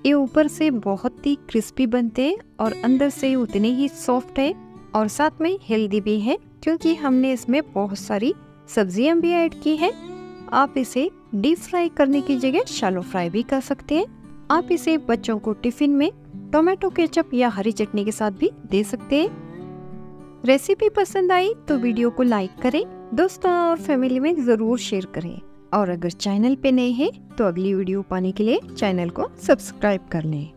ये ऊपर से बहुत ही क्रिस्पी बनते हैं और अंदर से उतने ही सॉफ्ट है और साथ में हेल्दी भी है, क्योंकि हमने इसमें बहुत सारी सब्जियां भी ऐड की है। आप इसे डीप फ्राई करने की जगह शैलो फ्राई भी कर सकते हैं। आप इसे बच्चों को टिफिन में टोमेटो केचप या हरी चटनी के साथ भी दे सकते हैं। रेसिपी पसंद आई तो वीडियो को लाइक करें, दोस्तों और फैमिली में जरूर शेयर करें, और अगर चैनल पे नए हैं तो अगली वीडियो पाने के लिए चैनल को सब्सक्राइब कर लें।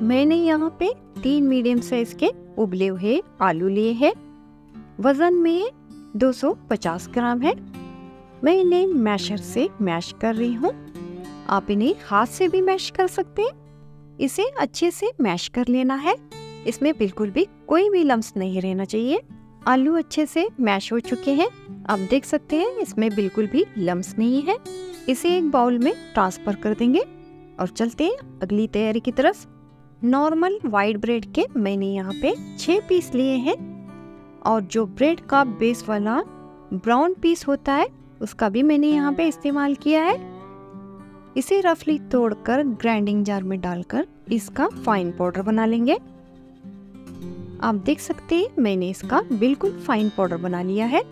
मैंने यहाँ पे 3 मीडियम साइज के उबले हुए आलू लिए हैं। वजन में 250 ग्राम है। मैं इन्हें मैशर से मैश कर रही हूँ। आप इन्हें हाथ से भी मैश कर सकते हैं। इसे अच्छे से मैश कर लेना है। इसमें बिल्कुल भी कोई भी लम्स नहीं रहना चाहिए। आलू अच्छे से मैश हो चुके हैं। आप देख सकते हैं इसमें बिल्कुल भी लम्स नहीं है। इसे एक बाउल में ट्रांसफर कर देंगे और चलते हैं अगली तैयारी की तरफ। नॉर्मल वाइट ब्रेड के मैंने यहाँ पे 6 पीस लिए हैं, और जो ब्रेड का बेस वाला ब्राउन पीस होता है उसका भी मैंने यहाँ पे इस्तेमाल किया है। इसे रफली तोड़कर ग्राइंडिंग जार में डालकर इसका फाइन पाउडर बना लेंगे। आप देख सकते हैं मैंने इसका बिल्कुल फाइन पाउडर बना लिया है।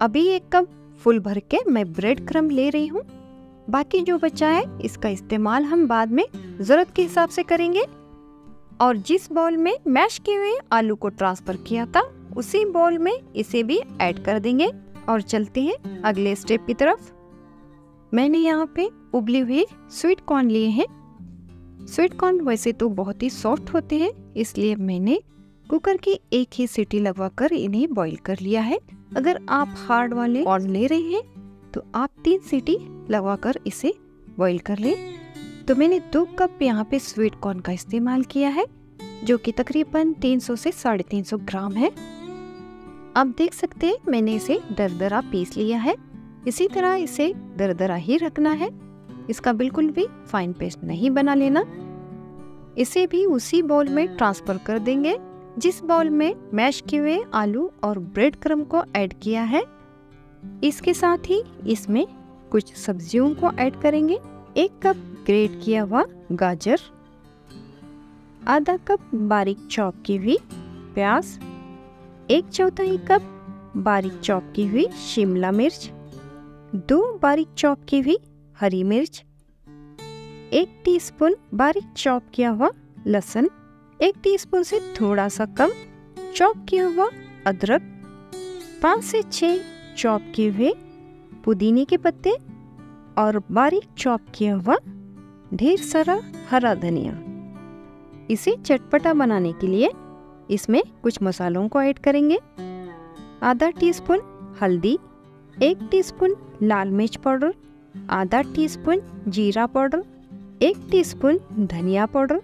अभी 1 कप फुल भर के मैं ब्रेड क्रम्ब ले रही हूँ। बाकी जो बचा है इसका इस्तेमाल हम बाद में जरूरत के हिसाब से करेंगे। और जिस बाउल में मैश किए हुए आलू को ट्रांसफर किया था उसी बाउल में इसे भी ऐड कर देंगे और चलते हैं अगले स्टेप की तरफ। मैंने यहाँ पे उबले हुए स्वीट कॉर्न लिए हैं। स्वीट कॉर्न वैसे तो बहुत ही सॉफ्ट होते हैं, इसलिए मैंने कुकर की एक ही सीटी लगवाकर इन्हें बॉईल कर लिया है। अगर आप हार्ड वाले कॉर्न ले रहे हैं तो आप 3 सीटी लगवाकर इसे बॉईल कर लें। तो मैंने 2 कप यहाँ पे स्वीट कॉर्न का इस्तेमाल किया है, जो कि तकरीबन 300 से 350 ग्राम है। आप देख सकते हैं मैंने इसे दरदरा पीस लिया है। इसी तरह इसे दरदरा ही रखना है, इसका बिल्कुल भी फाइन पेस्ट नहीं बना लेना। इसे भी उसी बाउल में ट्रांसफर कर देंगे जिस बाउल में मैश किए हुए आलू और ब्रेड क्रम्ब को ऐड किया है। इसके साथ ही इसमें कुछ सब्जियों को ऐड करेंगे। 1 कप ग्रेट किया हुआ गाजर, आधा कप बारीक चॉप की हुई प्याज, 1/4 कप बारीक चॉप की हुई शिमला मिर्च, 2 बारीक चॉप की हुई हरी मिर्च, 1 टीस्पून बारीक चॉप किया हुआ लहसुन, 1 टीस्पून से थोड़ा सा कम चॉप किया हुआ अदरक, 5 से 6 चॉप किए हुए पुदीने के पत्ते और बारीक चॉप किया हुआ ढेर सारा हरा धनिया। इसे चटपटा बनाने के लिए इसमें कुछ मसालों को ऐड करेंगे। आधा टीस्पून हल्दी, 1 टीस्पून लाल मिर्च पाउडर, आधा टीस्पून जीरा पाउडर, 1 टीस्पून धनिया पाउडर।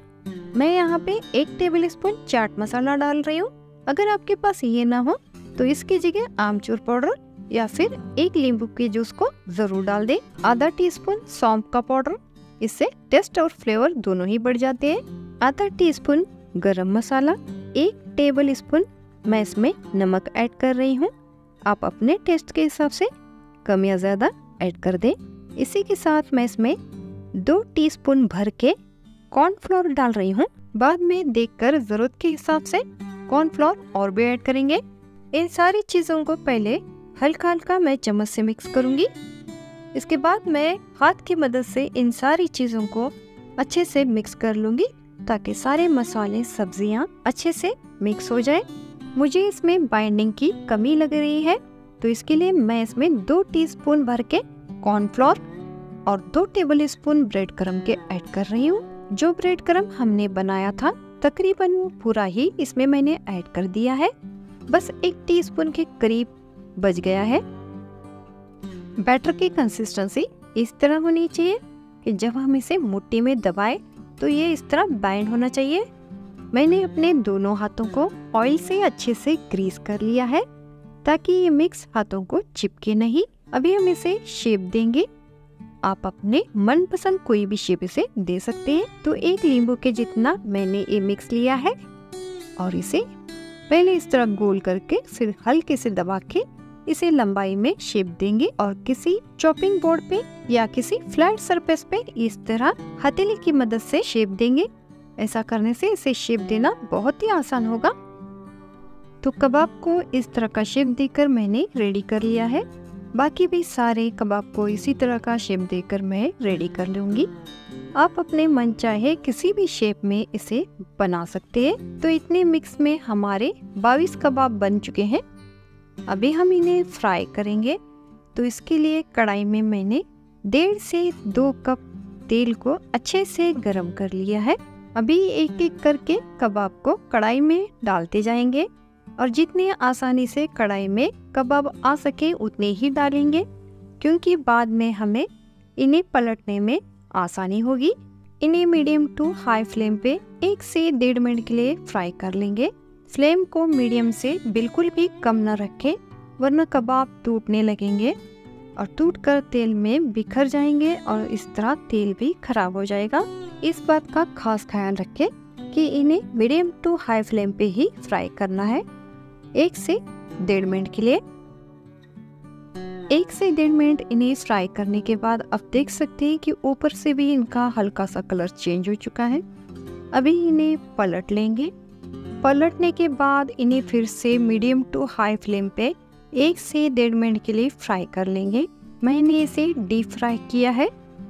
मैं यहाँ पे 1 टेबल स्पून चाट मसाला डाल रही हूँ। अगर आपके पास ये ना हो तो इसकी जगह आमचूर पाउडर या फिर 1 नींबू के जूस को जरूर डाल दें। आधा टीस्पून सौंफ का पाउडर, इससे टेस्ट और फ्लेवर दोनों ही बढ़ जाते हैं। आधा टीस्पून गरम मसाला, 1 टेबल स्पून मैं इसमें नमक ऐड कर रही हूँ। आप अपने टेस्ट के हिसाब से कम या ज्यादा ऐड कर दें। इसी के साथ मैं इसमें 2 टीस्पून भर के कॉर्नफ्लोर डाल रही हूँ। बाद में देखकर जरूरत के हिसाब से कॉर्नफ्लोर और भी ऐड करेंगे। इन सारी चीजों को पहले हल्का हल्का मैं चम्मच से मिक्स करूंगी। इसके बाद मैं हाथ की मदद से इन सारी चीजों को अच्छे से मिक्स कर लूंगी, ताकि सारे मसाले सब्जियां अच्छे से मिक्स हो जाए। मुझे इसमें बाइंडिंग की कमी लग रही है, तो इसके लिए मैं इसमें 2 टीस्पून भर के कॉर्नफ्लोर और 2 टेबल स्पून ब्रेड क्रम्ब के ऐड कर रही हूँ। जो ब्रेड क्रम्ब हमने बनाया था तकरीबन पूरा ही इसमें मैंने ऐड कर दिया है। बस 1 टीस्पून के करीब बच गया है। बैटर की कंसिस्टेंसी इस तरह होनी चाहिए कि जब हम इसे मुट्ठी में दबाएं तो ये इस तरह बाइंड होना चाहिए। मैंने अपने दोनों हाथों को ऑयल से अच्छे से ग्रीस कर लिया है, ताकि ये मिक्स हाथों को चिपके नहीं। अभी हम इसे शेप देंगे। आप अपने मनपसंद कोई भी शेप इसे दे सकते हैं। तो 1 नींबू के जितना मैंने ये मिक्स लिया है और इसे पहले इस तरह गोल करके फिर हल्के से दबा के इसे लंबाई में शेप देंगे और किसी चॉपिंग बोर्ड पे या किसी फ्लैट सरफेस पे इस तरह हथेली की मदद से शेप देंगे। ऐसा करने से इसे शेप देना बहुत ही आसान होगा। तो कबाब को इस तरह का शेप देकर मैंने रेडी कर लिया है। बाकी भी सारे कबाब को इसी तरह का शेप देकर मैं रेडी कर लूँगी। आप अपने मन चाहे किसी भी शेप में इसे बना सकते हैं। तो इतने मिक्स में हमारे 22 कबाब बन चुके हैं। अभी हम इन्हें फ्राई करेंगे। तो इसके लिए कढ़ाई में मैंने 1.5 से 2 कप तेल को अच्छे से गरम कर लिया है। अभी एक एक करके कबाब को कढ़ाई में डालते जाएंगे और जितने आसानी से कढ़ाई में कबाब आ सके उतने ही डालेंगे, क्योंकि बाद में हमें इन्हें पलटने में आसानी होगी। इन्हें मीडियम टू हाई फ्लेम पे 1 से 1.5 मिनट के लिए फ्राई कर लेंगे। फ्लेम को मीडियम से बिल्कुल भी कम न रखें, वरना कबाब टूटने लगेंगे और टूटकर तेल में बिखर जाएंगे और इस तरह तेल भी खराब हो जाएगा। इस बात का खास ख्याल रखें कि इन्हें मीडियम टू हाई फ्लेम पे ही फ्राई करना है 1 से 1.5 मिनट के लिए। 1 से 1.5 मिनट इन्हें फ्राई करने के बाद आप देख सकते हैं कि ऊपर से भी इनका हल्का सा कलर चेंज हो चुका है। अभी इन्हें पलट लेंगे। पलटने के बाद इन्हें फिर से मीडियम टू हाई फ्लेम पे 1 से 1.5 मिनट के लिए फ्राई कर लेंगे। मैंने इसे डीप फ्राई किया है,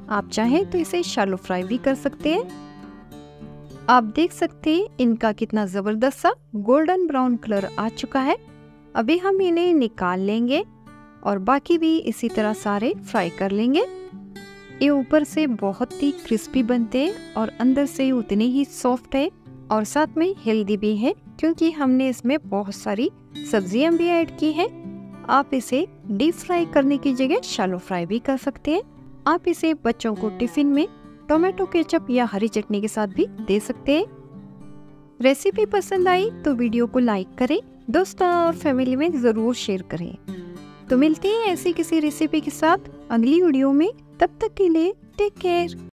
आप चाहें तो इसे शैलो फ्राई भी कर सकते हैं। आप देख सकते हैं इनका कितना ज़बरदस्त सा गोल्डन ब्राउन कलर आ चुका है। अभी हम इन्हें निकाल लेंगे और बाकी भी इसी तरह सारे फ्राई कर लेंगे। ये ऊपर से बहुत ही क्रिस्पी बनते हैं और अंदर से उतने ही सॉफ्ट है और साथ में हेल्दी भी है, क्योंकि हमने इसमें बहुत सारी सब्जियां भी ऐड की हैं। आप इसे डीप फ्राई करने की जगह शैलो फ्राई भी कर सकते हैं। आप इसे बच्चों को टिफिन में टोमेटो केचप या हरी चटनी के साथ भी दे सकते हैं। रेसिपी पसंद आई तो वीडियो को लाइक करें, दोस्तों और फैमिली में ज़रूर शेयर करें। तो मिलते हैं ऐसी किसी रेसिपी के साथ अगली वीडियो में। तब तक के लिए टेक केयर।